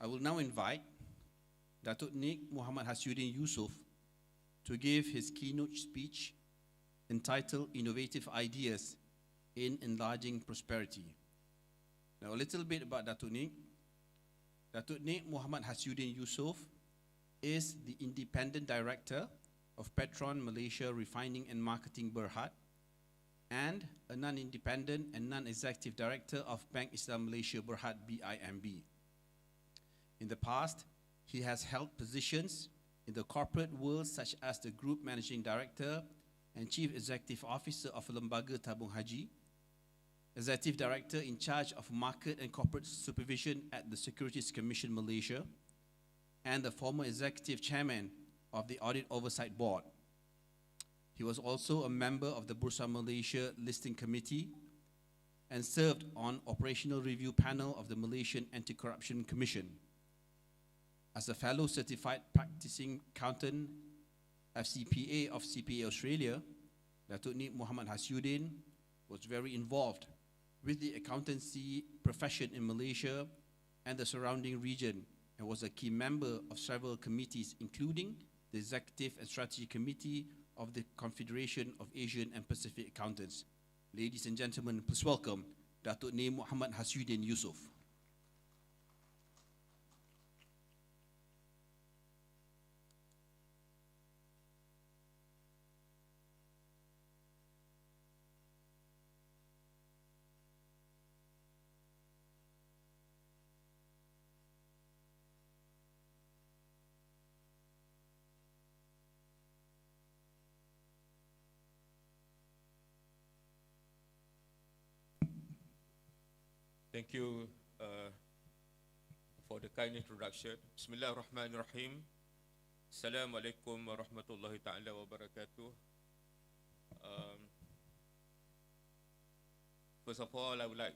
I will now invite Datuk Muhammad Hasyudeen Yusoff to give his keynote speech entitled Innovative Ideas in Enlarging Prosperity. Now, a little bit about Datuk Nik. Datuk Nik Muhammad Hasyudeen Yusoff is the Independent Director of Petron Malaysia Refining and Marketing Berhad and a non-independent and non-executive director of Bank Islam Malaysia Berhad BIMB. In the past, he has held positions in the corporate world such as the Group Managing Director and Chief Executive Officer of Lembaga Tabung Haji, Executive Director in charge of Market and Corporate Supervision at the Securities Commission Malaysia, and the former Executive Chairman of the Audit Oversight Board. He was also a member of the Bursa Malaysia Listing Committee and served on Operational Review Panel of the Malaysian Anti-Corruption Commission. As a fellow certified practicing accountant, FCPA of CPA Australia, Datuk Nik Muhammad Hasyudeen was very involved with the accountancy profession in Malaysia and the surrounding region, and was a key member of several committees, including the Executive and Strategy Committee of the Confederation of Asian and Pacific Accountants. Ladies and gentlemen, please welcome Datuk Nik Muhammad Hasyudeen Yusoff. Thank you for the kind introduction. Bismillahirrahmanirrahim. Assalamualaikum warahmatullahi ta'ala wabarakatuh. First of all, I would like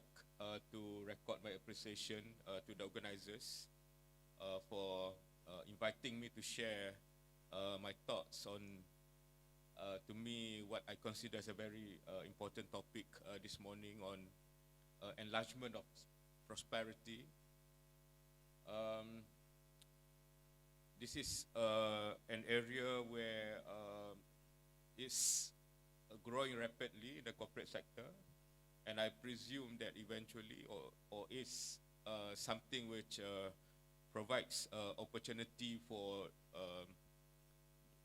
to record my appreciation to the organizers for inviting me to share my thoughts on, to me, what I consider as a very important topic this morning on enlargement of prosperity. This is an area where is growing rapidly in the corporate sector, and I presume that eventually, or is something which provides opportunity for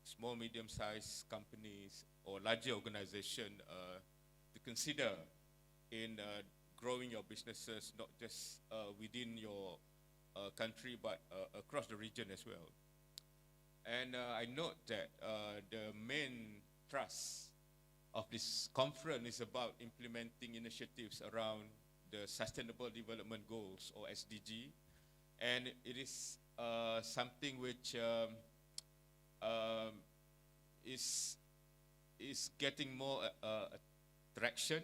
small, medium-sized companies or larger organizations to consider in growing your businesses, not just within your country, but across the region as well. And I note that the main thrust of this conference is about implementing initiatives around the Sustainable Development Goals, or SDG, and it is something which is getting more traction.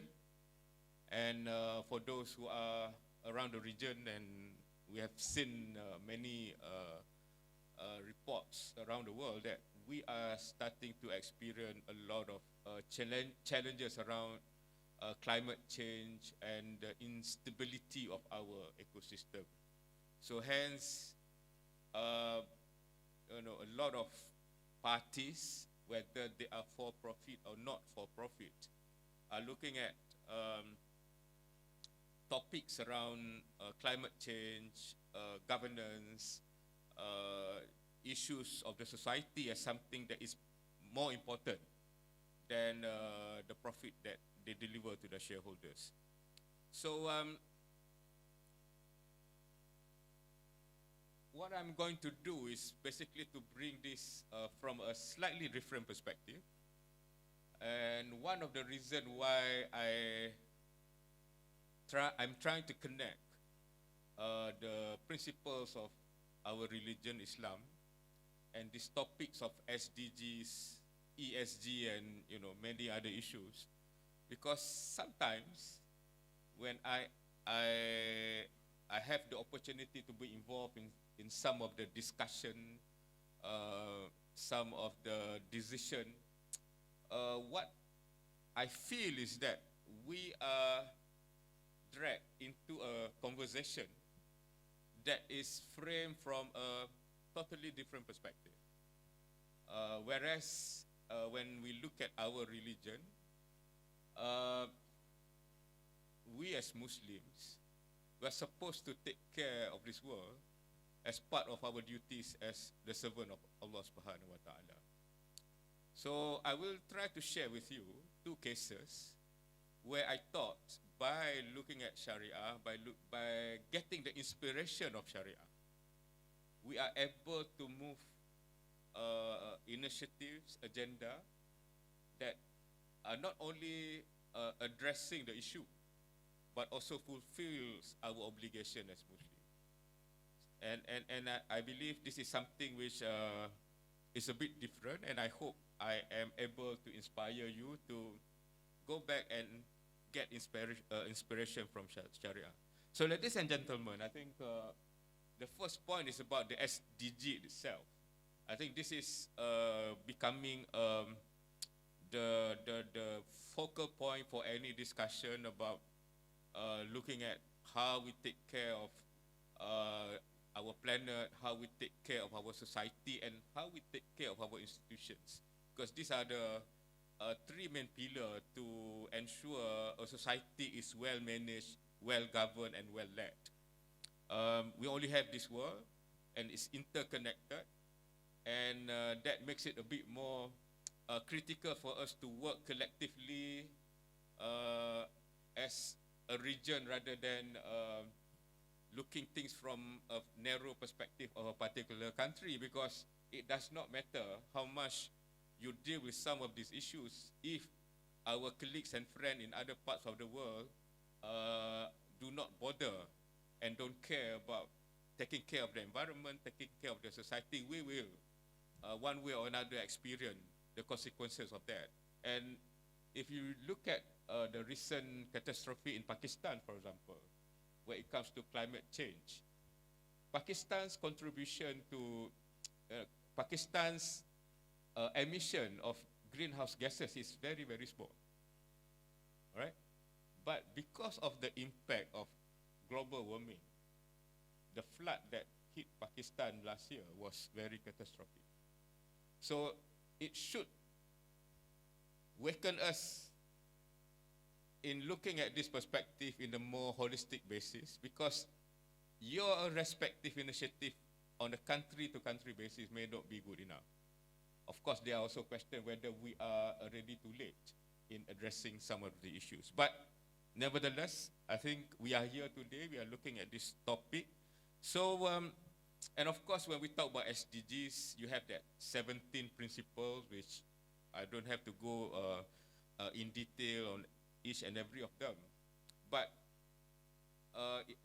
And for those who are around the region, and we have seen many reports around the world that we are starting to experience a lot of challenges around climate change and the instability of our ecosystem. So hence, a lot of parties, whether they are for profit or not for profit, are looking at topics around climate change, governance, issues of the society as something that is more important than the profit that they deliver to the shareholders. So what I'm going to do is basically to bring this from a slightly different perspective. And one of the reasons why I'm trying to connect the principles of our religion, Islam, and these topics of SDGs, ESG, and many other issues, because sometimes when I have the opportunity to be involved in some of the discussion, some of the decision, what I feel is that we are dragged into a conversation that is framed from a totally different perspective. Whereas when we look at our religion, we as Muslims, we are supposed to take care of this world as part of our duties as the servant of Allah subhanahu wa ta'ala. So I will try to share with you two cases where I thought by looking at Sharia, by getting the inspiration of Sharia, we are able to move initiatives, agenda that are not only addressing the issue, but also fulfills our obligation as Muslims. And I believe this is something which is a bit different, and I hope I am able to inspire you to go back and get inspiration from Sharia. So ladies and gentlemen, I think the first point is about the SDG itself. I think this is becoming the focal point for any discussion about looking at how we take care of our planet, how we take care of our society, and how we take care of our institutions. Because these are the three main pillars to ensure a society is well managed, well governed, and well led. We only have this world, and it's interconnected, and that makes it a bit more critical for us to work collectively as a region rather than looking things from a narrow perspective of a particular country, because it does not matter how much you deal with some of these issues if our colleagues and friends in other parts of the world do not bother and don't care about taking care of the environment, taking care of the society. We will, one way or another, experience the consequences of that. And if you look at the recent catastrophe in Pakistan, for example, where it comes to climate change, Pakistan's contribution to Pakistan's emission of greenhouse gases is very, very small. All right? But because of the impact of global warming, the flood that hit Pakistan last year was very catastrophic. So it should waken us in looking at this perspective in a more holistic basis, because your respective initiative on a country-to-country basis may not be good enough. Of course, there are also questions whether we are already too late in addressing some of the issues. But nevertheless, I think we are here today, we are looking at this topic. So, and of course, when we talk about SDGs, you have that 17 principles, which I don't have to go in detail on each and every of them. But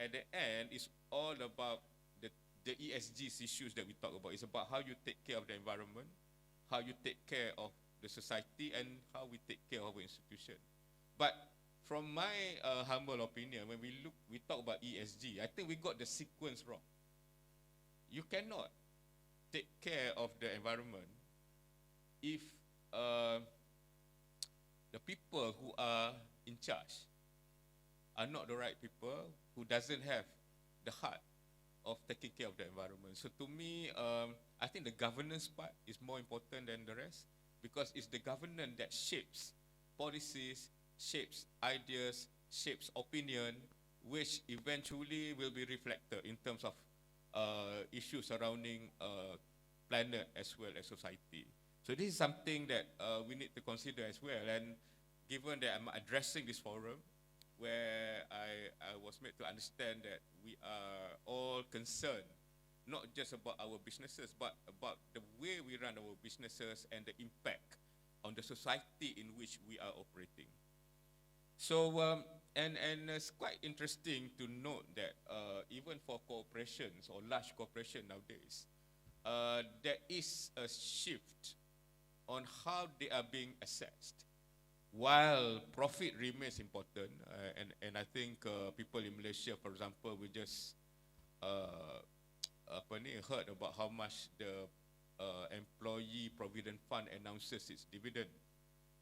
at the end, it's all about the ESGs issues that we talk about. It's about how you take care of the environment, how you take care of the society, and how we take care of our institution. But from my humble opinion, when we talk about ESG, I think we got the sequence wrong. You cannot take care of the environment if the people who are in charge are not the right people, who doesn't have the heart of taking care of the environment. So to me, I think the governance part is more important than the rest, because it's the governance that shapes policies, shapes ideas, shapes opinion, which eventually will be reflected in terms of issues surrounding planet as well as society. So this is something that we need to consider as well. And given that I'm addressing this forum, where I was made to understand that we are all concerned, not just about our businesses, but about the way we run our businesses and the impact on the society in which we are operating. So, and it's quite interesting to note that even for corporations or large corporations nowadays, there is a shift on how they are being assessed. While profit remains important, and I think people in Malaysia, for example, we just heard about how much the Employee Provident Fund announces its dividend.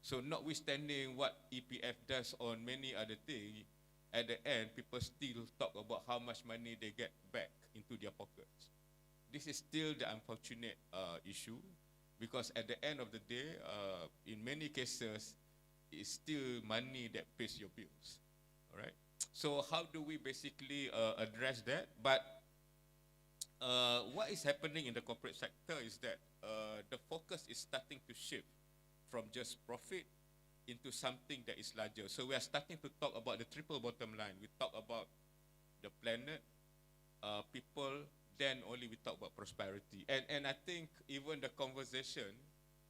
So notwithstanding what EPF does on many other things, at the end, people still talk about how much money they get back into their pockets. This is still the unfortunate issue, because at the end of the day, in many cases, it's still money that pays your bills. All right. So how do we basically address that? But what is happening in the corporate sector is that the focus is starting to shift from just profit into something that is larger. So we are starting to talk about the triple bottom line. We talk about the planet, people, then only we talk about prosperity. And I think even the conversation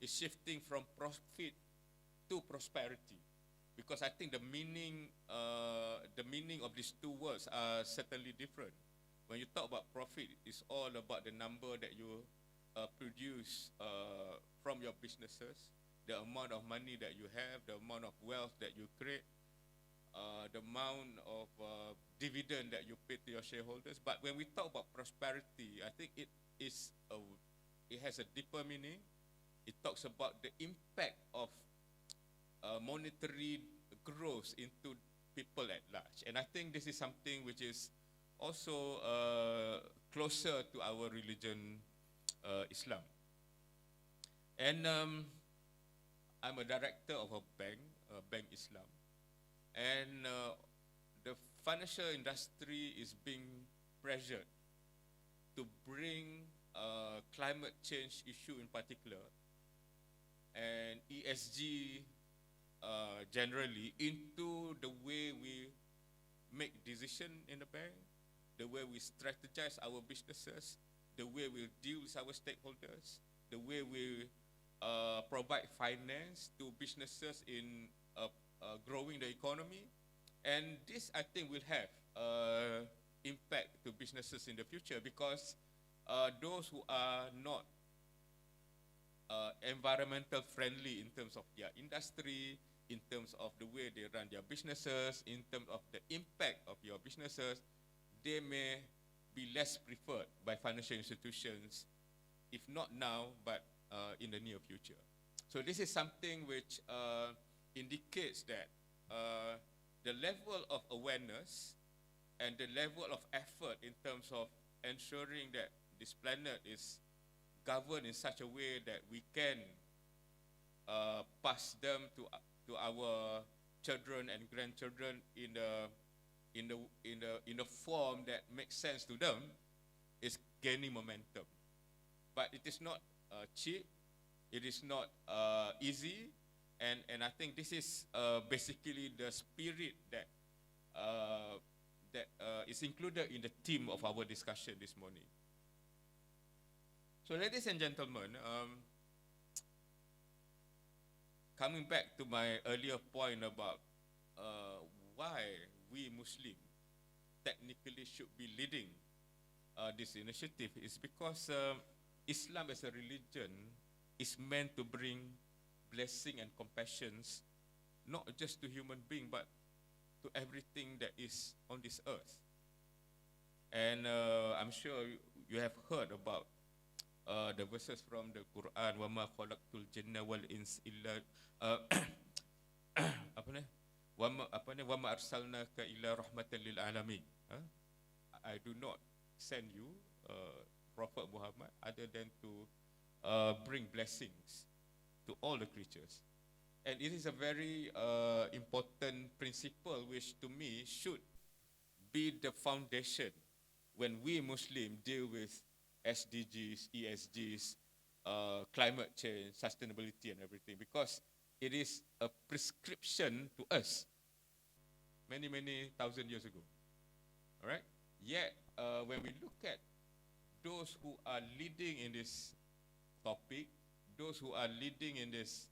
is shifting from profit to prosperity, because I think the meaning of these two words are certainly different. When you talk about profit, it's all about the number that you produce from your businesses, the amount of money that you have, the amount of wealth that you create, the amount of dividend that you pay to your shareholders. But when we talk about prosperity, I think it has a deeper meaning. It talks about the impact of monetary growth into people at large. And I think this is something which is also closer to our religion, Islam. And I'm a director of a bank, Bank Islam. And the financial industry is being pressured to bring climate change issue in particular and ESG generally into the way we make decisions in the bank, the way we strategize our businesses, the way we deal with our stakeholders, the way we provide finance to businesses in growing the economy. And this, I think, will have impact to businesses in the future, because those who are not environmental friendly in terms of their industry, in terms of the way they run their businesses, in terms of the impact of your businesses, they may be less preferred by financial institutions, if not now, but in the near future. So this is something which indicates that the level of awareness and the level of effort in terms of ensuring that this planet is governed in such a way that we can pass them to our children and grandchildren in a form that makes sense to them is gaining momentum. But it is not cheap. It is not easy. And I think this is basically the spirit that is included in the theme of our discussion this morning. So, ladies and gentlemen, coming back to my earlier point about why we Muslims technically should be leading this initiative is because Islam as a religion is meant to bring blessing and compassions not just to human beings but to everything that is on this earth. And I'm sure you have heard about the verses from the Quran, وَمَا خَلَقْتُ الْجِنَّ وَالْإِنسِ إِلَّا وَمَا أَرْسَلْنَاكَ إِلَّا رَحْمَةً لِلْعَالَمِينَ. I do not send you, Prophet Muhammad, other than to bring blessings to all the creatures. And it is a very important principle which to me should be the foundation when we Muslims deal with SDGs, ESGs, climate change, sustainability and everything, because it is a prescription to us many, many thousand years ago. All right? Yet, when we look at those who are leading in this topic, those who are leading in this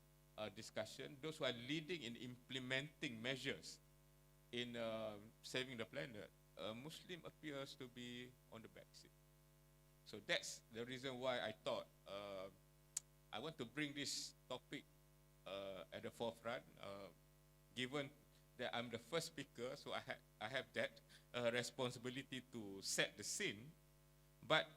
discussion, those who are leading in implementing measures in saving the planet, Muslim appears to be on the back seat. So that's the reason why I thought I want to bring this topic at the forefront, given that I'm the first speaker, so I have that responsibility to set the scene. But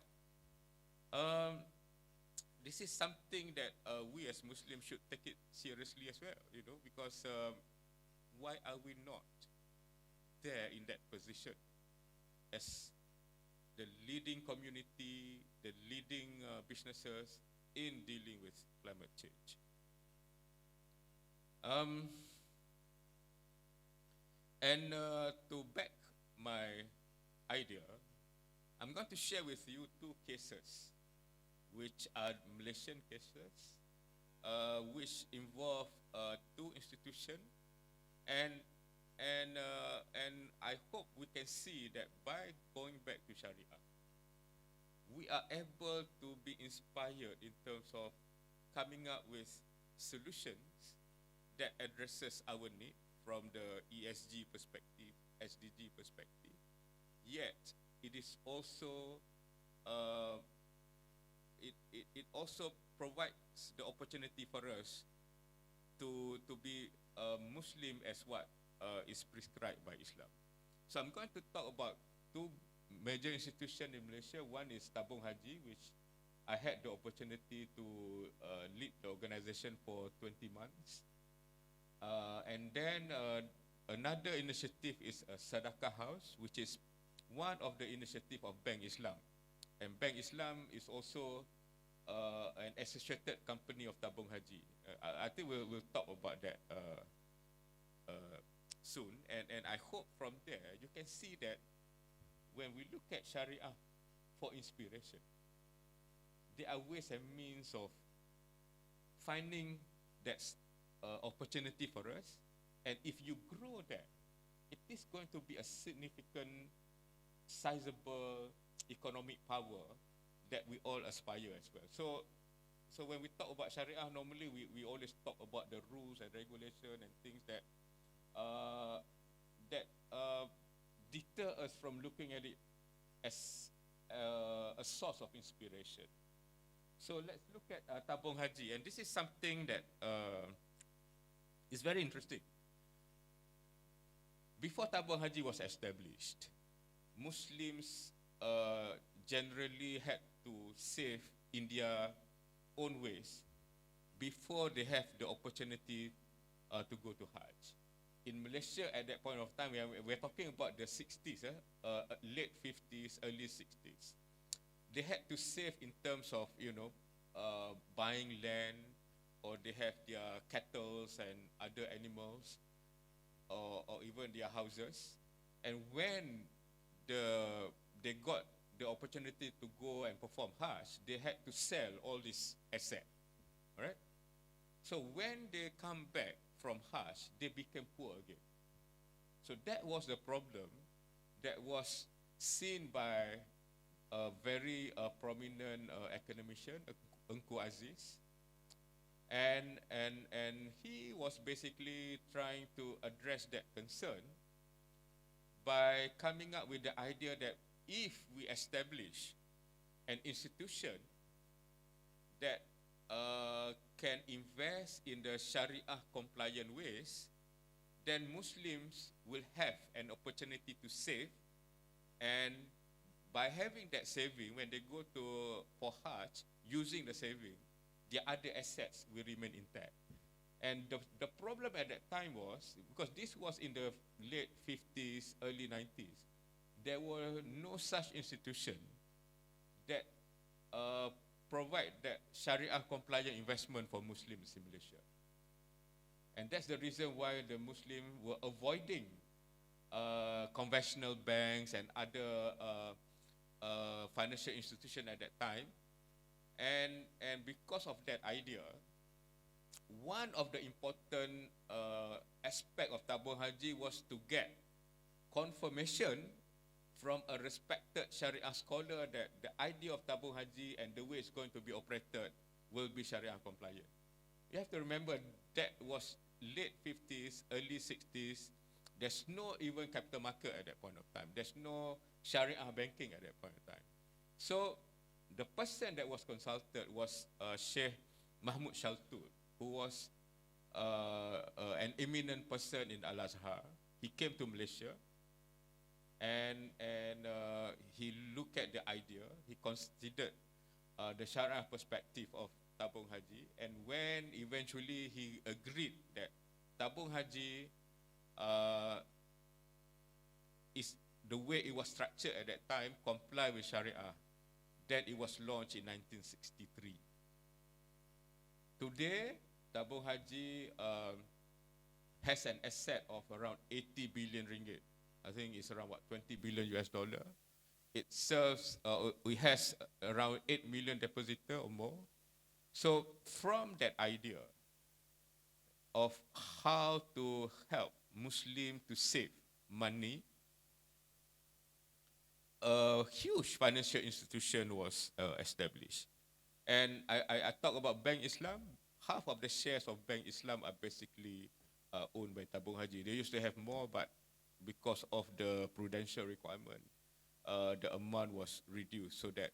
this is something that we as Muslims should take it seriously as well, you know, because why are we not there in that position as the leading community, the leading businesses in dealing with climate change. To back my idea, I'm going to share with you two cases, which are Malaysian cases, which involve two institutions, and I hope we can see that by going back to Sharia, we are able to be inspired in terms of coming up with solutions that addresses our need from the ESG perspective, SDG perspective. Yet, it is also it also provides the opportunity for us to be Muslim as what is prescribed by Islam. So I'm going to talk about two major institutions in Malaysia. One is Tabung Haji, which I had the opportunity to lead the organization for 20 months. And then another initiative is a Sadaqah House, which is one of the initiative of Bank Islam. And Bank Islam is also an associated company of Tabung Haji. I think we'll talk about that soon. And I hope from there you can see that when we look at Sharia for inspiration, there are ways and means of finding that opportunity for us. And if you grow that, it is going to be a significant, sizable economic power that we all aspire as well. So when we talk about Sharia, normally we always talk about the rules and regulation and things that deter us from looking at it as a source of inspiration. So let's look at Tabung Haji, and this is something that is very interesting. Before Tabung Haji was established, Muslims generally had to save in their own ways before they have the opportunity to go to Hajj. In Malaysia at that point of time, we're talking about the 60s, late 50s, early 60s. They had to save in terms of, buying land, or they have their cattle and other animals, or even their houses. And when they got the opportunity to go and perform Hajj, they had to sell all this asset, all right? So when they come back from Hajj, they became poor again. So that was the problem that was seen by a very prominent academician, Engku Aziz, and he was basically trying to address that concern by coming up with the idea that if we establish an institution that can invest in the Sharia compliant ways, then Muslims will have an opportunity to save, and by having that saving, when they go for Hajj, using the saving, their other assets will remain intact. And the problem at that time was, because this was in the late 50s, early 90s, there were no such institution that provide that Sharia compliant investment for Muslims in Malaysia. And that's the reason why the Muslims were avoiding conventional banks and other financial institutions at that time. And because of that idea, one of the important aspect of Tabung Haji was to get confirmation from a respected Sharia scholar that the idea of Tabung Haji and the way it's going to be operated will be Sharia compliant. You have to remember that was late 50s, early 60s. There's no even capital market at that point of time. There's no Sharia banking at that point of time. So the person that was consulted was Sheikh Mahmud Shaltut, who was an eminent person in Al-Azhar. He came to Malaysia, and he looked at the idea. He considered the Sharia perspective of Tabung Haji, and when eventually he agreed that Tabung Haji is the way it was structured at that time comply with Sharia. Then it was launched in 1963. Today, tabung haji has an asset of around 80 billion ringgit. I think it's around 20 billion US dollar. It serves, it has around 8 million depositor or more. So from that idea of how to help Muslim to save money, a huge financial institution was established. And I talk about Bank Islam. Half of the shares of Bank Islam are basically owned by tabung haji. They used to have more, but because of the prudential requirement, the amount was reduced so that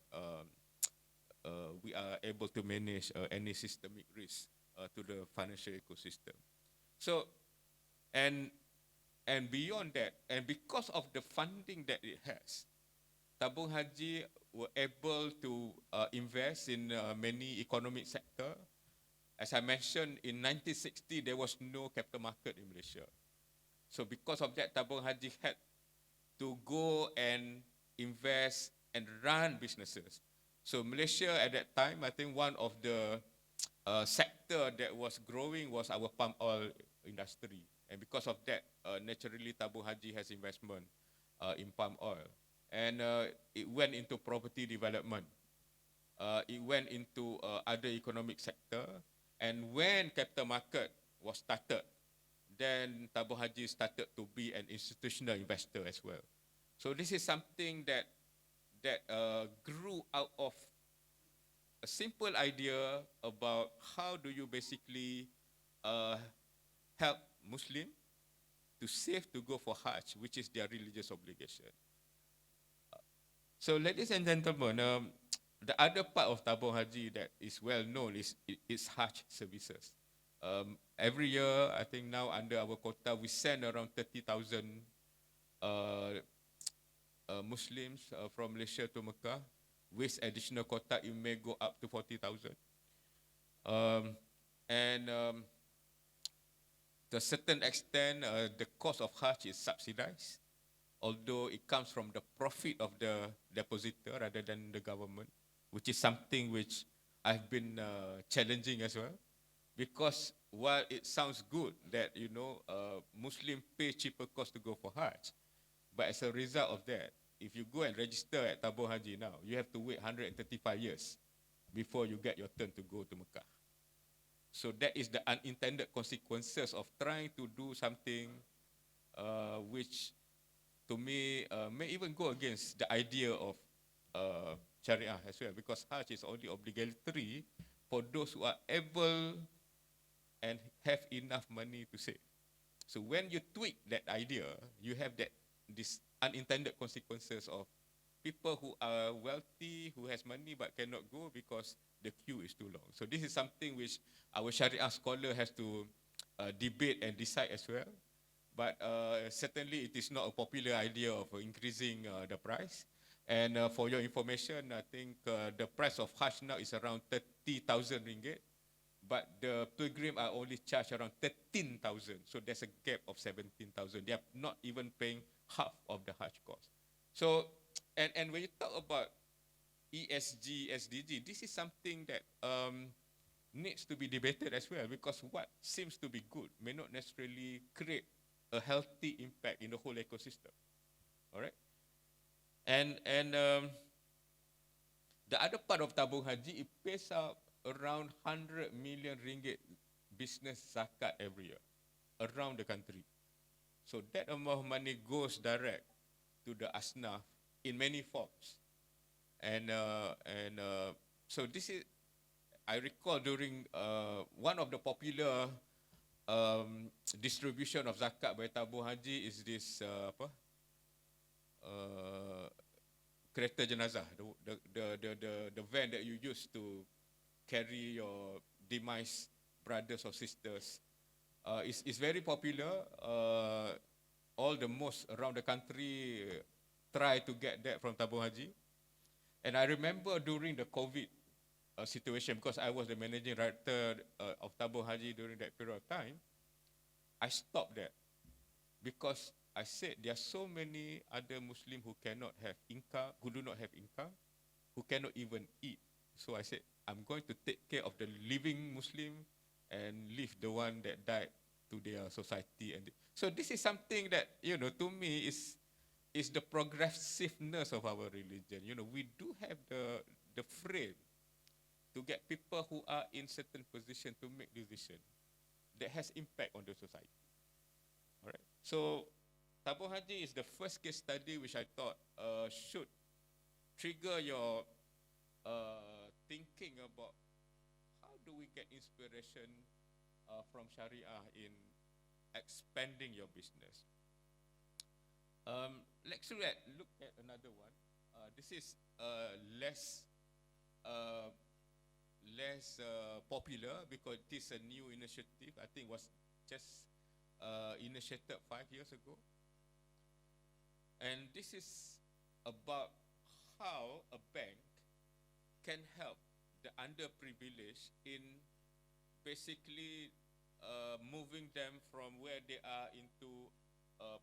we are able to manage any systemic risk to the financial ecosystem. So, and beyond that, and because of the funding that it has, tabung haji were able to invest in many economic sector. As I mentioned, in 1960, there was no capital market in Malaysia. So because of that, tabung haji had to go and invest and run businesses. So Malaysia at that time, I think one of the sector that was growing was our palm oil industry. And because of that, naturally tabung haji has investment in palm oil. And it went into property development. It went into other economic sector. And when capital market was started, then tabung haji started to be an institutional investor as well. So this is something that grew out of a simple idea about how do you basically help Muslim to save to go for Hajj, which is their religious obligation. So ladies and gentlemen, the other part of tabung haji that is well known is Hajj services. Every year, I think now under our quota, we send around 30,000 Muslims from Malaysia to Mecca. With additional quota, it may go up to 40,000. To a certain extent, the cost of Hajj is subsidized, although it comes from the profit of the depositor rather than the government, which is something which I've been challenging as well. Because while it sounds good that, you know, Muslim pay cheaper cost to go for Hajj, but as a result of that, if you go and register at tabung haji now, you have to wait 135 years before you get your turn to go to Mecca. So that is the unintended consequences of trying to do something which, to me, may even go against the idea of Sharia as well, because Hajj is only obligatory for those who are able and have enough money to save. So when you tweak that idea, you have this unintended consequences of people who are wealthy, who has money but cannot go because the queue is too long. So this is something which our Sharia scholar has to debate and decide as well. But certainly it is not a popular idea of increasing the price. And for your information, I think the price of Hajj now is around 30,000 ringgit. But the pilgrim are only charged around 13,000. So there's a gap of 17,000. They are not even paying half of the Hajj cost. So, and when you talk about ESG, SDG, this is something that needs to be debated as well, because what seems to be good may not necessarily create a healthy impact in the whole ecosystem. All right? And the other part of tabung haji, it pays out around 100 million ringgit business zakat every year around the country. So that amount of money goes direct to the asnaf in many forms. And so this is, I recall during one of the popular distribution of zakat by tabung haji is this kereta jenazah, the van that you use to carry your demised brothers or sisters. It's very popular. All the mosques around the country try to get that from tabung haji. And I remember during the COVID situation, because I was the managing director of tabung haji during that period of time, I stopped that because I said there are so many other Muslims who cannot have income, who do not have income, who cannot even eat. So I said, I'm going to take care of the living Muslim and leave the one that died to their society. And so this is something that, to me is the progressiveness of our religion. We do have the frame to get people who are in certain position to make decision that has impact on the society. All right. So Tabung Haji is the first case study which I thought should trigger your thinking about how do we get inspiration from Sharia in expanding your business. Let's look at another one. This is less popular because it is a new initiative. I think it was just initiated 5 years ago. And this is about how a bank can help the underprivileged in basically moving them from where they are into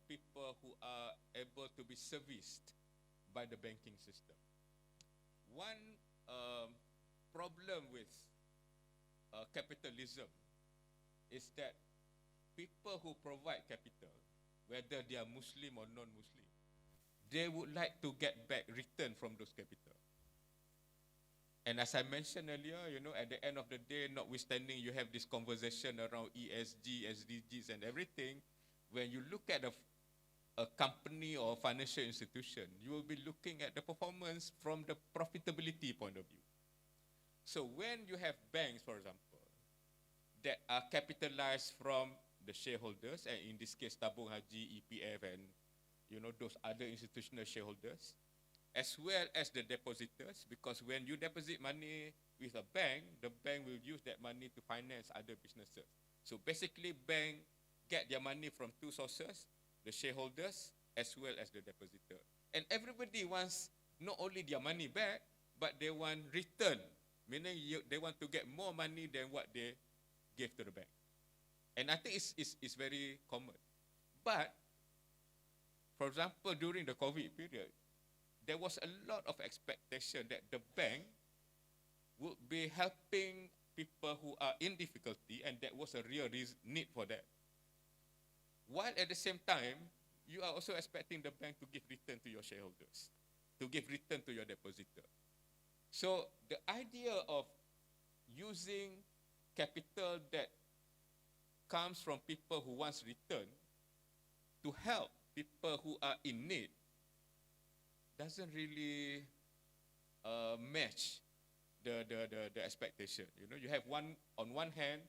people who are able to be serviced by the banking system. One problem with capitalism is that people who provide capital, whether they are Muslim or non-Muslim, they would like to get back return from those capital. And as I mentioned earlier, at the end of the day, notwithstanding you have this conversation around ESG, SDGs and everything, when you look at a company or financial institution, you will be looking at the performance from the profitability point of view. So when you have banks, for example, that are capitalized from the shareholders, and in this case, Tabung Haji, EPF, and those other institutional shareholders, as well as the depositors, because when you deposit money with a bank, the bank will use that money to finance other businesses. So basically, bank get their money from two sources, the shareholders as well as the depositor. And everybody wants not only their money back, but they want return, meaning they want to get more money than what they gave to the bank. And I think it's very common. But, for example, during the COVID period, there was a lot of expectation that the bank would be helping people who are in difficulty, and that was a real need for that. While at the same time, you are also expecting the bank to give return to your shareholders, to give return to your depositor. So the idea of using capital that comes from people who wants return to help people who are in need doesn't really match the expectation. You have on one hand,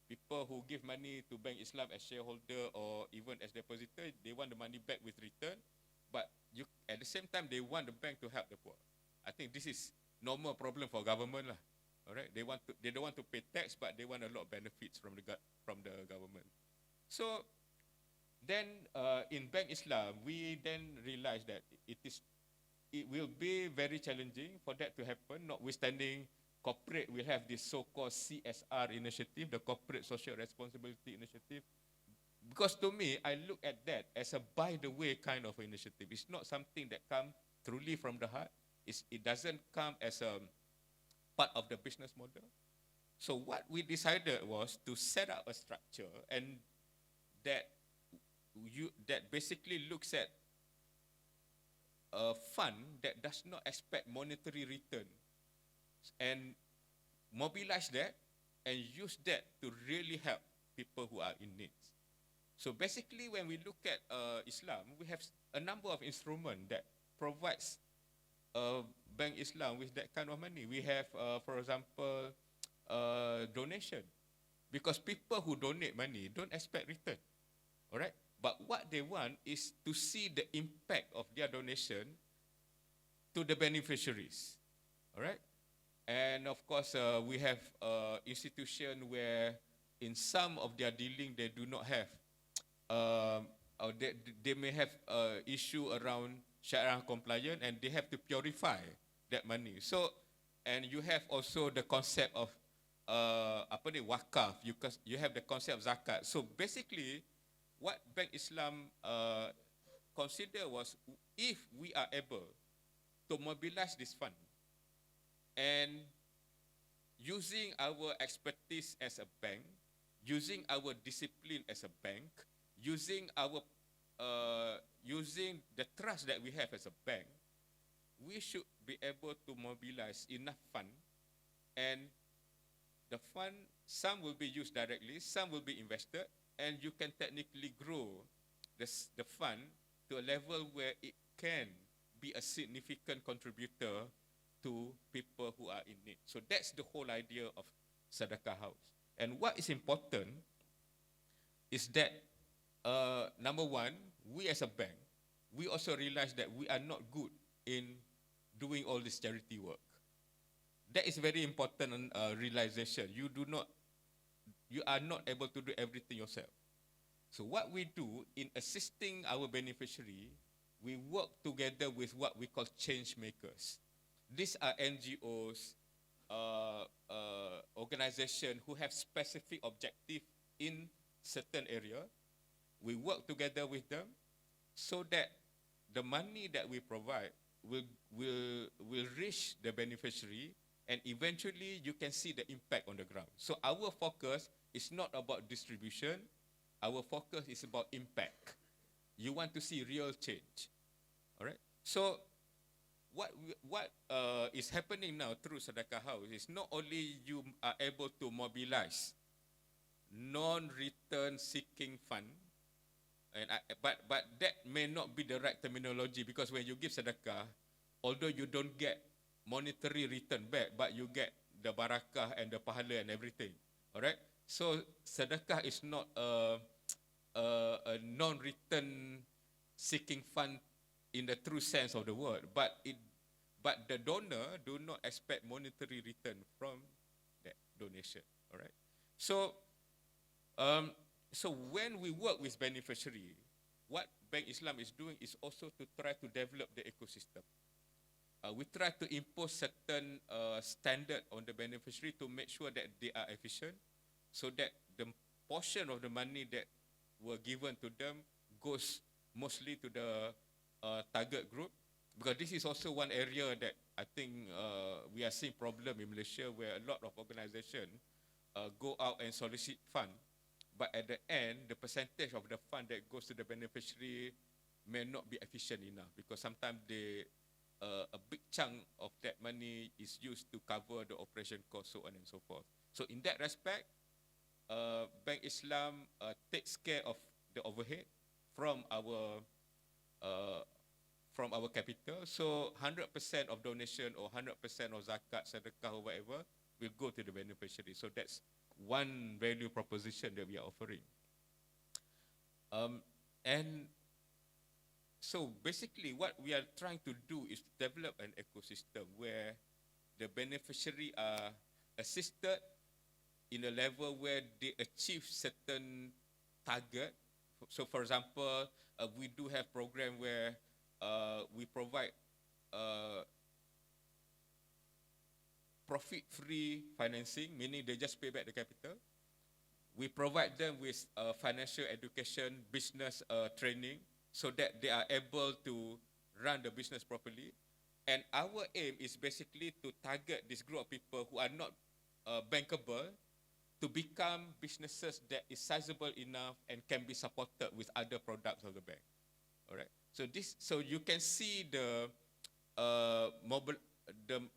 people who give money to Bank Islam as shareholder or even as depositor, they want the money back with return, but at the same time, they want the bank to help the poor. I think this is normal problem for government lah. All right, they don't want to pay tax, but they want a lot of benefits from the government. So then in Bank Islam, we then realized that it will be very challenging for that to happen, notwithstanding corporate will have this so-called CSR initiative, the Corporate Social Responsibility Initiative. Because to me, I look at that as a by-the-way kind of initiative. It's not something that comes truly from the heart. It doesn't come as a part of the business model. So what we decided was to set up a structure and that basically looks at a fund that does not expect monetary return and mobilize that and use that to really help people who are in need. So basically, when we look at Islam, we have a number of instruments that provides Bank Islam with that kind of money. We have, for example, donation, because people who donate money don't expect return, all right? But what they want is to see the impact of their donation to the beneficiaries, all right? And of course, we have institutions where in some of their dealing, they do not have, or they may have issue around Sharia compliant, and they have to purify that money. So, and you have also the concept of wakaf. You have the concept of zakat. So basically, what Bank Islam consider was if we are able to mobilize this fund and using our expertise as a bank, using our discipline as a bank, using the trust that we have as a bank, we should be able to mobilize enough fund, and the fund, some will be used directly, some will be invested, and you can technically grow the fund to a level where it can be a significant contributor to people who are in need. So that's the whole idea of Sedekah House. And what is important is that, number one, we as a bank, we also realize that we are not good in doing all this charity work. That is very important realization. You are not able to do everything yourself. So what we do in assisting our beneficiary, we work together with what we call change makers. These are NGOs, organizations who have specific objective in certain area. We work together with them so that the money that we provide will reach the beneficiary, and eventually you can see the impact on the ground. So our focus is not about distribution. Our focus is about impact. You want to see real change. All right? So what is happening now through Sedekah House is not only you are able to mobilize non-return seeking fund, but that may not be the right terminology, because when you give sedekah, although you don't get monetary return back, but you get the barakah and the pahala and everything. All right. So sedekah is not a non-return seeking fund in the true sense of the word, but the donor do not expect monetary return from that donation. All right. So when we work with beneficiary, what Bank Islam is doing is also to try to develop the ecosystem. We try to impose certain standard on the beneficiary to make sure that they are efficient, so that the portion of the money that were given to them goes mostly to the target group. Because this is also one area that I think we are seeing problem in Malaysia, where a lot of organizations go out and solicit fund, but at the end, the percentage of the fund that goes to the beneficiary may not be efficient enough, because sometimes a big chunk of that money is used to cover the operation cost, so on and so forth. So in that respect, Bank Islam takes care of the overhead from our capital. So 100% of donation or 100% of zakat, sedekah or whatever will go to the beneficiary. So that's one value proposition that we are offering. And so basically what we are trying to do is to develop an ecosystem where the beneficiary are assisted in a level where they achieve certain target. So for example, we do have program where we provide profit-free financing, meaning they just pay back the capital. We provide them with financial education, business training, so that they are able to run the business properly. And our aim is basically to target this group of people who are not bankable to become businesses that is sizable enough and can be supported with other products of the bank. All right. So you can see the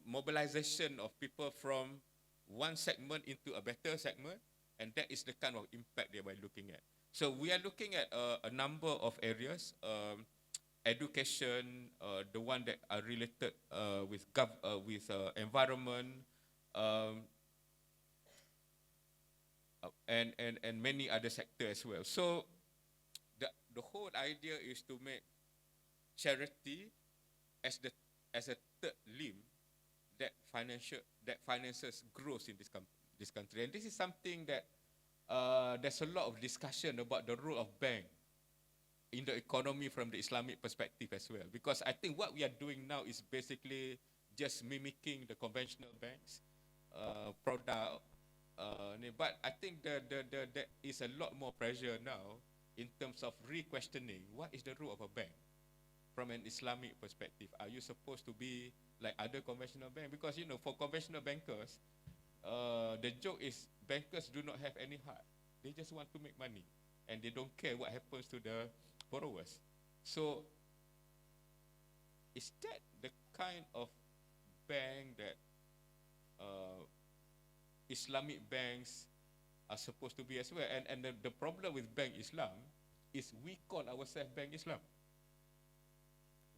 mobilization of people from one segment into a better segment, and that is the kind of impact that we're looking at. So we are looking at a number of areas, education, the one that are related with environment, and many other sectors as well. So the whole idea is to make charity as a third limb that finances growth in this country. And this is something that there's a lot of discussion about the role of bank in the economy from the Islamic perspective as well. Because I think what we are doing now is basically just mimicking the conventional banks product. But I think there is a lot more pressure now in terms of re-questioning what is the role of a bank. from an Islamic perspective? Are you supposed to be like other conventional banks? Because for conventional bankers, the joke is bankers do not have any heart. They just want to make money, and they don't care what happens to the borrowers. So, is that the kind of bank that Islamic banks are supposed to be as well? And the problem with Bank Islam is we call ourselves Bank Islam.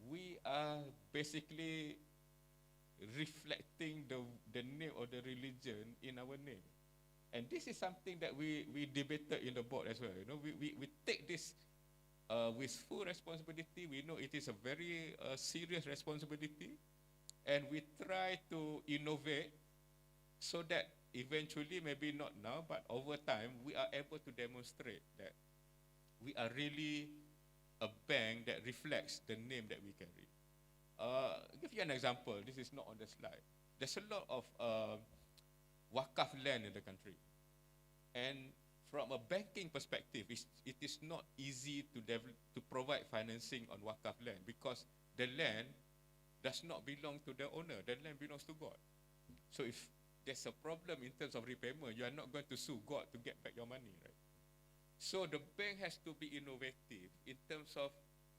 We are basically reflecting the name of the religion in our name. And this is something that we debated in the board as well. We take this with full responsibility. We know it is a very serious responsibility, and we try to innovate so that eventually, maybe not now, but over time, we are able to demonstrate that we are really a bank that reflects the name that we carry. I'll give you an example. This is not on the slide. There's a lot of wakaf land in the country. And from a banking perspective, it is not easy to provide financing on wakaf land because the land does not belong to the owner. The land belongs to God. So if there's a problem in terms of repayment, you are not going to sue God to get back your money, right? So the bank has to be innovative in terms of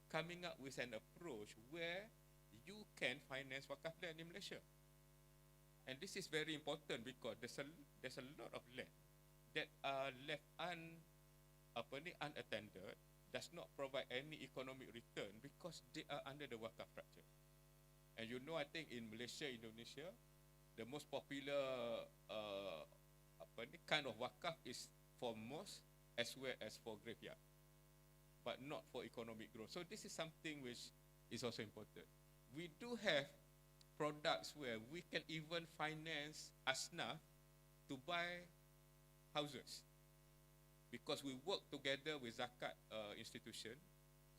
coming up with an approach where you can finance wakaf land in Malaysia. And this is very important because there's a lot of land that are left unattended, does not provide any economic return because they are under the wakaf structure. And I think in Malaysia, Indonesia, the most popular kind of wakaf is for mosque as well as for graveyard, but not for economic growth. So this is something which is also important. We do have products where we can even finance asnaf to buy houses, because we work together with zakat institution,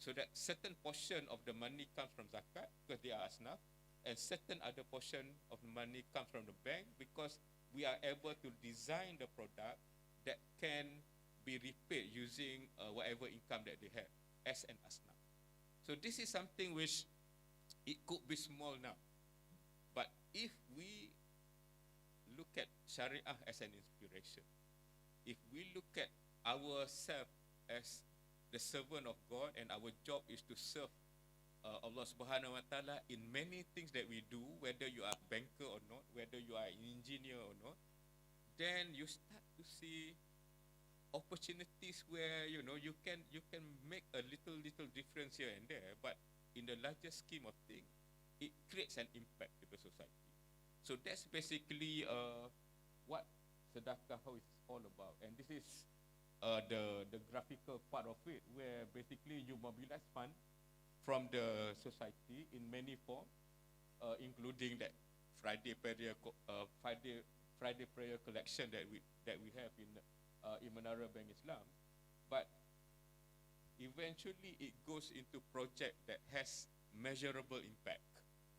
so that certain portion of the money comes from zakat because they are asnaf, and certain other portion of the money comes from the bank because we are able to design the product that can be repaid using whatever income that they have as an asnaf. So this is something which it could be small now, but if we look at Sharia as an inspiration, if we look at ourselves as the servant of God and our job is to serve Allah subhanahu wa ta'ala in many things that we do, whether you are a banker or not, whether you are an engineer or not, then you start to see opportunities where you can make a little difference here and there, but in the larger scheme of things, it creates an impact to the society. So that's basically what sedekah is all about. And this is the graphical part of it, where basically you mobilize fund from the society in many forms, including that Friday prayer collection that we have in Menara Bank Islam. But eventually it goes into project that has measurable impact.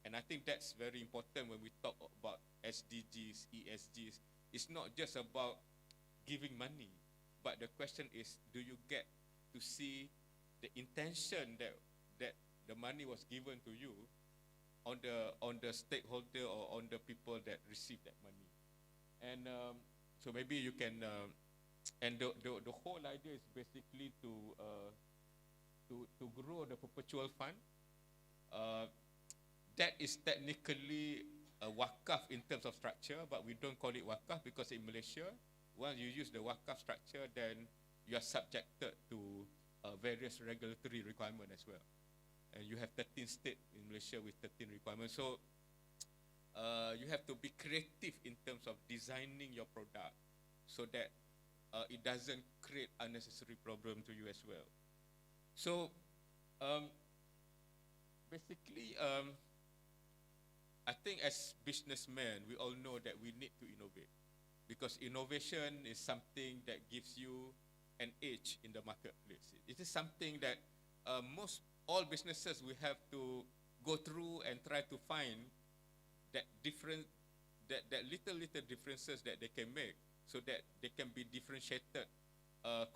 And I think that's very important when we talk about SDGs, ESGs. It's not just about giving money, but the question is, do you get to see the intention that the money was given to you on the stakeholder or on the people that receive that money? And so maybe you can, and the whole idea is basically to grow the perpetual fund. That is technically a wakaf in terms of structure, but we don't call it wakaf because in Malaysia, once you use the wakaf structure, then you are subjected to various regulatory requirements as well. And you have 13 states in Malaysia with 13 requirements. So you have to be creative in terms of designing your product so that it doesn't create unnecessary problem to you as well. So basically, I think as businessmen, we all know that we need to innovate, because innovation is something that gives you an edge in the marketplace. It is something that all businesses will have to go through and try to find that little differences that they can make, so that they can be differentiated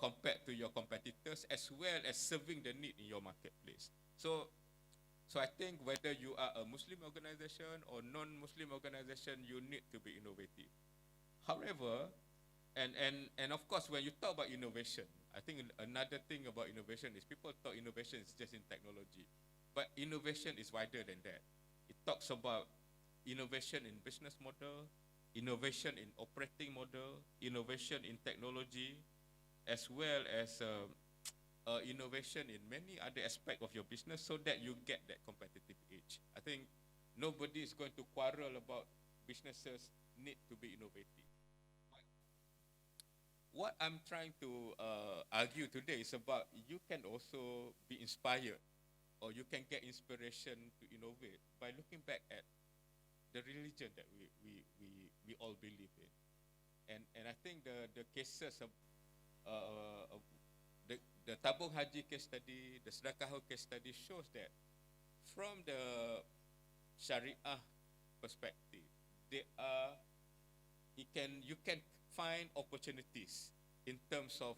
compared to your competitors, as well as serving the need in your marketplace. So So I think whether you are a Muslim organization or non-Muslim organization, you need to be innovative. However, and of course, when you talk about innovation, I think another thing about innovation is people thought innovation is just in technology. But innovation is wider than that. It talks about innovation in business model, innovation in operating model, innovation in technology, as well as innovation in many other aspects of your business so that you get that competitive edge. I think nobody is going to quarrel about businesses need to be innovative. What I'm trying to argue today is about you can also be inspired or you can get inspiration to innovate by looking back at the religion that we all believe in. And I think the cases of the Tabung Haji case study, the Sedekah case study shows that from the Sharia perspective, you can find opportunities in terms of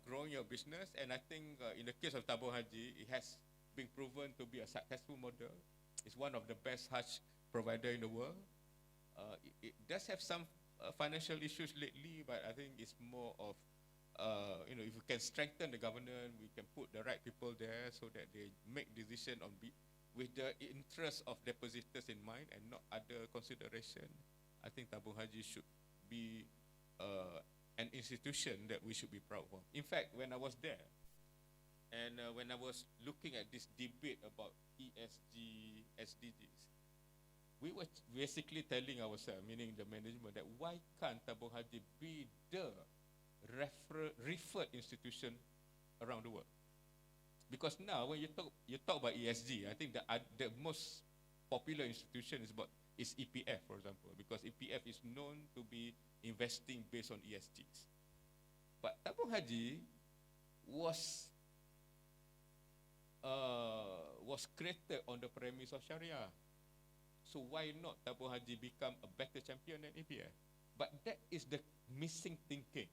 growing your business. And I think in the case of Tabung Haji, it has been proven to be a successful model. It's one of the best Hajj provider in the world. It does have some financial issues lately, but I think it's more of if we can strengthen the governance, we can put the right people there so that they make decision with the interest of depositors in mind and not other consideration. I think Tabung Haji should be an institution that we should be proud of. In fact, when I was there, and when I was looking at this debate about ESG, SDGs, we were basically telling ourselves, meaning the management, that why can't Tabung Haji be the referred institution around the world? Because now when you talk about ESG, I think the most popular institution is EPF, for example, because EPF is known to be investing based on ESGs. But Tabung Haji was created on the premise of Sharia. So why not Tabung Haji become a better champion than EPF? But that is the missing thinking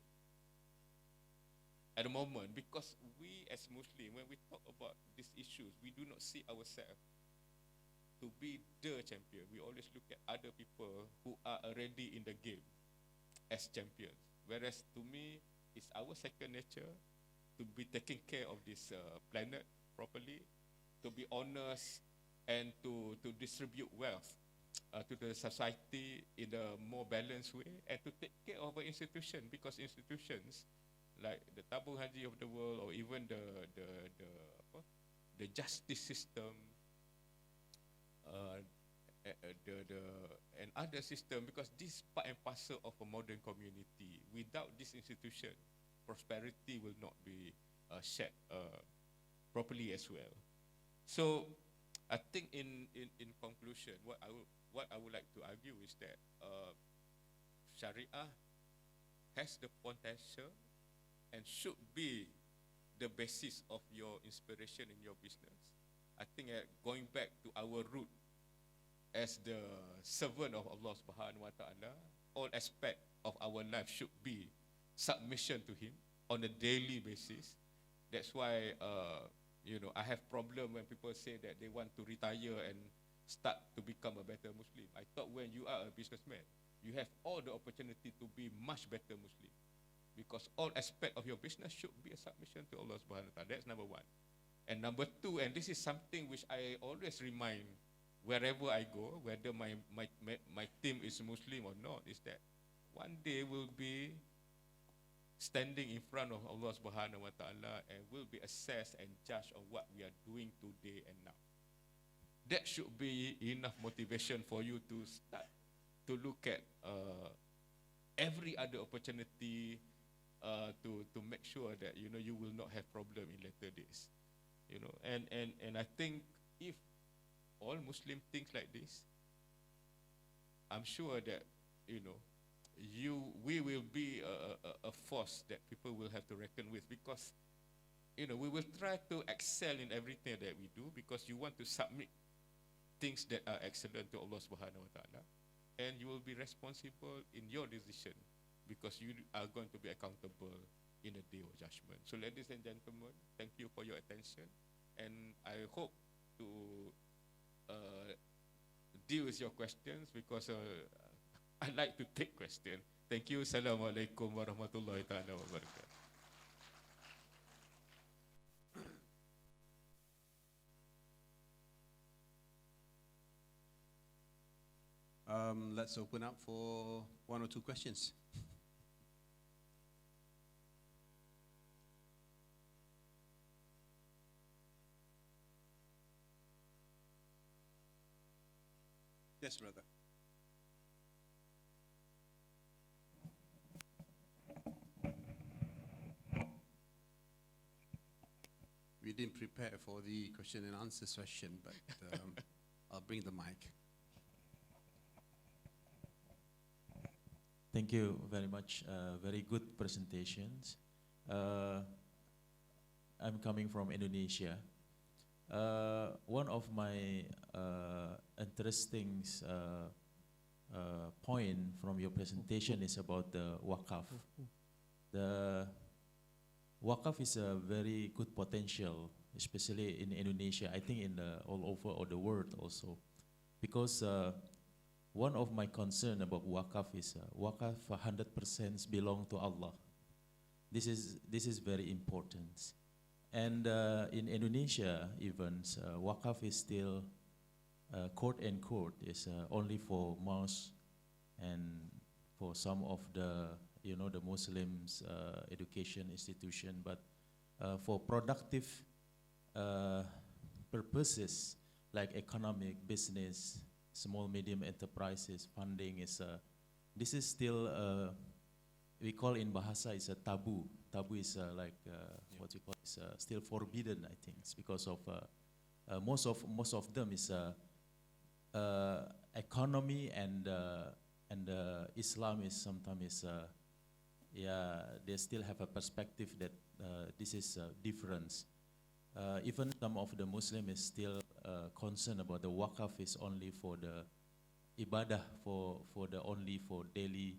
at the moment, because we as Muslims, when we talk about these issues, we do not see ourselves to be the champion. We always look at other people who are already in the game as champions. Whereas to me, it's our second nature to be taking care of this planet properly, to be honest, and to distribute wealth to the society in a more balanced way, and to take care of our institution, because institutions like the Tabung Haji of the world, or even the justice system, and other system, because this is part and parcel of a modern community. Without this institution, prosperity will not be shared properly as well. So I think in conclusion, what I would like to argue is that Sharia has the potential and should be the basis of your inspiration in your business. I think going back to our root as the servant of Allah Subhanahu wa Ta'ala, all aspect of our life should be submission to Him on a daily basis. That's why I have problem when people say that they want to retire and start to become a better Muslim. I thought when you are a businessman, you have all the opportunity to be much better Muslim, because all aspect of your business should be a submission to Allah Subhanahu wa Ta'ala. That's number one. And number two, and this is something which I always remind wherever I go, whether my team is Muslim or not, is that one day we'll be standing in front of Allah Subhanahu wa Ta'ala and will be assessed and judged on what we are doing today and now. That should be enough motivation for you to start to look at every other opportunity to make sure that you will not have problem in later days. And I think if all Muslim think like this, I'm sure that we will be a force that people will have to reckon with, because we will try to excel in everything that we do, because you want to submit things that are excellent to Allah Subhanahu wa Ta'ala, and you will be responsible in your decision, because you are going to be accountable in the day of judgment. So ladies and gentlemen, thank you for your attention, and I hope to deal with your questions because I like to take questions. Thank you. Assalamualaikum warahmatullahi ta'ala wabarakatuh. Let's open up for one or two questions. Yes, brother. We didn't prepare for the question and answer session, but I'll bring the mic. Thank you very much. Very good presentations. I'm coming from Indonesia. One of my interesting point from your presentation is about the wakaf. The wakaf is a very good potential, especially in Indonesia. I think in all over the world also, because one of my concern about wakaf is wakaf 100% belong to Allah. This is very important. And in Indonesia, even wakaf is still quote unquote is only for mosque and for some of the the Muslims education institution, but for productive purposes like economic, business, small medium enterprises, funding is this is still we call in Bahasa is a taboo. Taboo is like what you call is still forbidden. I think it's because of most of them is economy and Islam is sometimes yeah, they still have a perspective that this is difference. Even some of the Muslim is still concerned about the wakaf is only for the ibadah, for the only for daily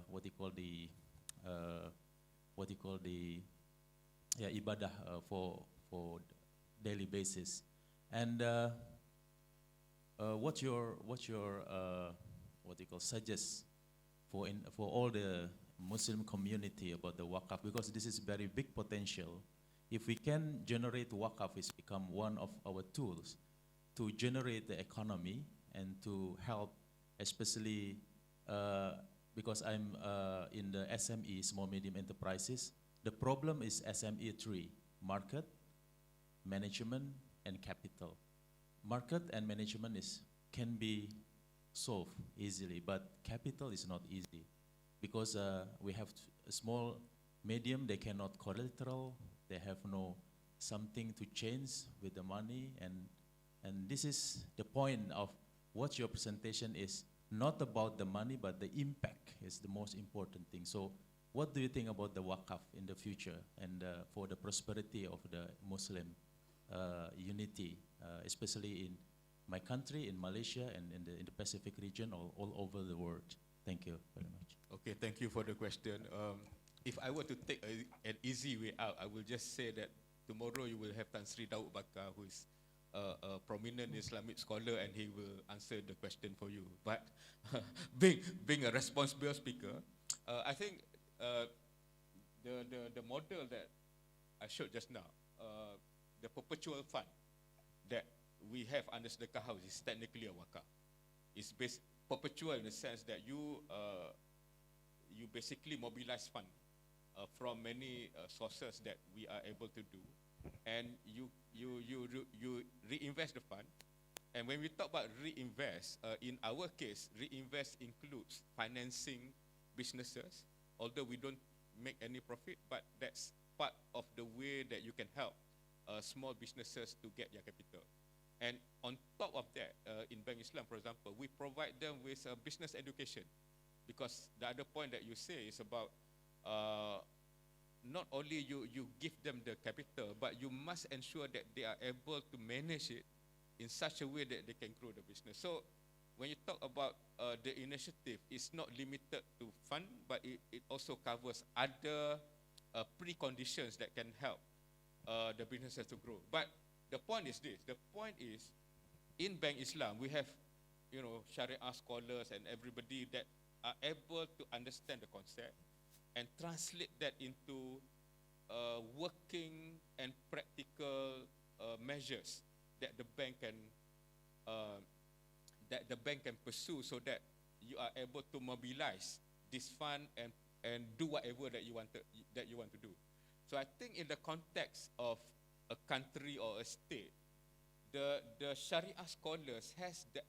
what you call the ibadah for daily basis. And what's your what you call suggest for all the Muslim community about the wakaf, because this is very big potential. If we can generate wakaf, it's become one of our tools to generate the economy and to help, especially because I'm in the SME, small medium enterprises. The problem is SME 3, market, management, and capital. Market and management can be solved easily, but capital is not easy, because we have a small, medium, they cannot collateral, they have no something to change with the money, and this is the point of what your presentation is, not about the money, but the impact is the most important thing. So what do you think about the wakaf in the future and for the prosperity of the Muslim unity, especially in my country, in Malaysia, and in the Pacific region, all over the world? Thank you very much. Okay, thank you for the question. If I were to take an easy way out, I will just say that tomorrow you will have Tan Sri Datuk Bakar, who is a prominent Islamic scholar, and he will answer the question for you. But being a responsible speaker, I think the model that I showed just now, the perpetual fund that we have under Sedekah House is technically a wakaf. It's perpetual in the sense that you basically mobilize fund from many sources that we are able to do, and you reinvest the fund. And when we talk about reinvest, in our case, reinvest includes financing businesses, although we don't make any profit, but that's part of the way that you can help small businesses to get their capital. And on top of that, in Bank Islam, for example, we provide them with business education, because the other point that you say is about not only you give them the capital, but you must ensure that they are able to manage it in such a way that they can grow the business. So when you talk about the initiative, it's not limited to fund, but it also covers other preconditions that can help the businesses to grow. But the point is this. The point is, in Bank Islam, we have, Sharia scholars and everybody that are able to understand the concept and translate that into working and practical measures that the bank can pursue, so that you are able to mobilize this fund and do whatever that you want to do. So I think in the context of a country or a state, the Sharia scholars has the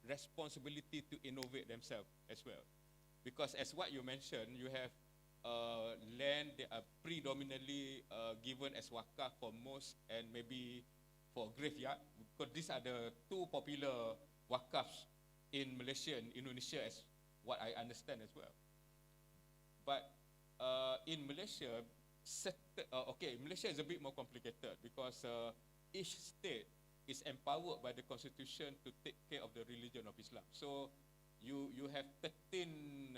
responsibility to innovate themselves as well, because as what you mentioned, you have land that are predominantly given as wakaf for mosque and maybe for graveyard, because these are the two popular wakafs in Malaysia and Indonesia, as what I understand as well. But in Malaysia, Malaysia is a bit more complicated, because each state is empowered by the constitution to take care of the religion of Islam. So you have 13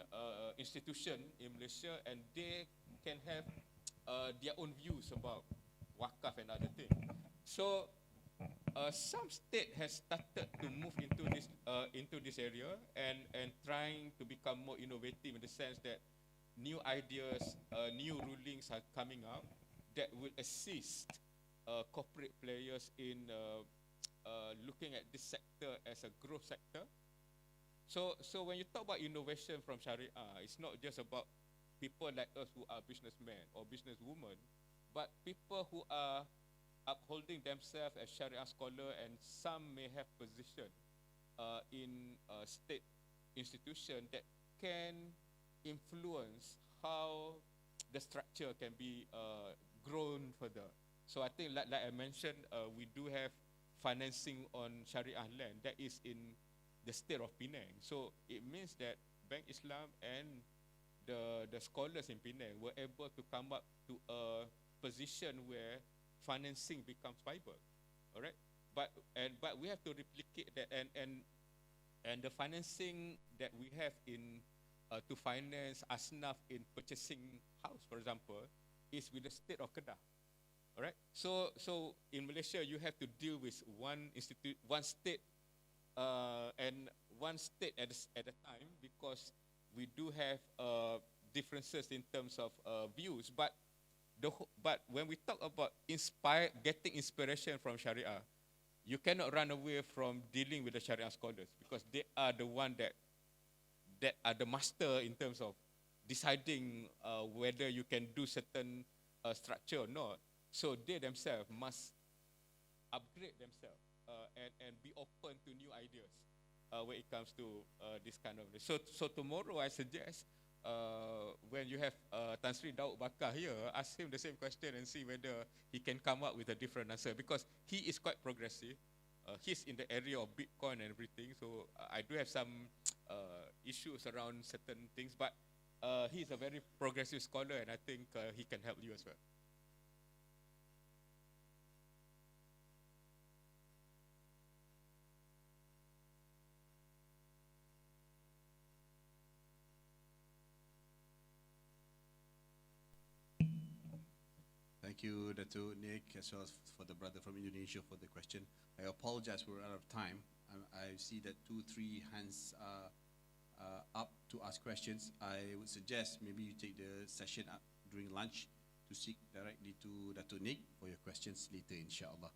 institutions in Malaysia, and they can have their own views about wakaf and other things. So some state has started to move into this area and trying to become more innovative, in the sense that new ideas, new rulings are coming out that will assist corporate players in looking at this sector as a growth sector. So when you talk about innovation from Sharia, it's not just about people like us who are businessmen or businesswomen, but people who are upholding themselves as Sharia scholar, and some may have position in state institution that can influence how the structure can be grown further. So I think, like I mentioned, we do have financing on Sharia land that is in the state of Penang. So it means that Bank Islam and the scholars in Penang were able to come up to a position where financing becomes viable. All right, but we have to replicate that, and the financing that we have in to finance Asnaf in purchasing house, for example, is with the state of Kedah. All right. So in Malaysia, you have to deal with one state, and one state at a time, because we do have differences in terms of views. But when we talk about getting inspiration from Sharia, you cannot run away from dealing with the Sharia scholars, because they are the one that are the master in terms of deciding whether you can do certain structure or not. So they themselves must upgrade themselves and be open to new ideas when it comes to this kind of. So tomorrow I suggest when you have Tan Sri Datuk Bakar here, ask him the same question and see whether he can come up with a different answer, because he is quite progressive. He's in the area of Bitcoin and everything, so I do have some issues around certain things, but he's a very progressive scholar, and I think he can help you as well. Thank you, Datuk Nick, as well as for the brother from Indonesia for the question. I apologize, we're out of time. I see that 2-3 hands are up to ask questions. I would suggest maybe you take the session up during lunch to speak directly to Datuk Nick for your questions later, inshallah.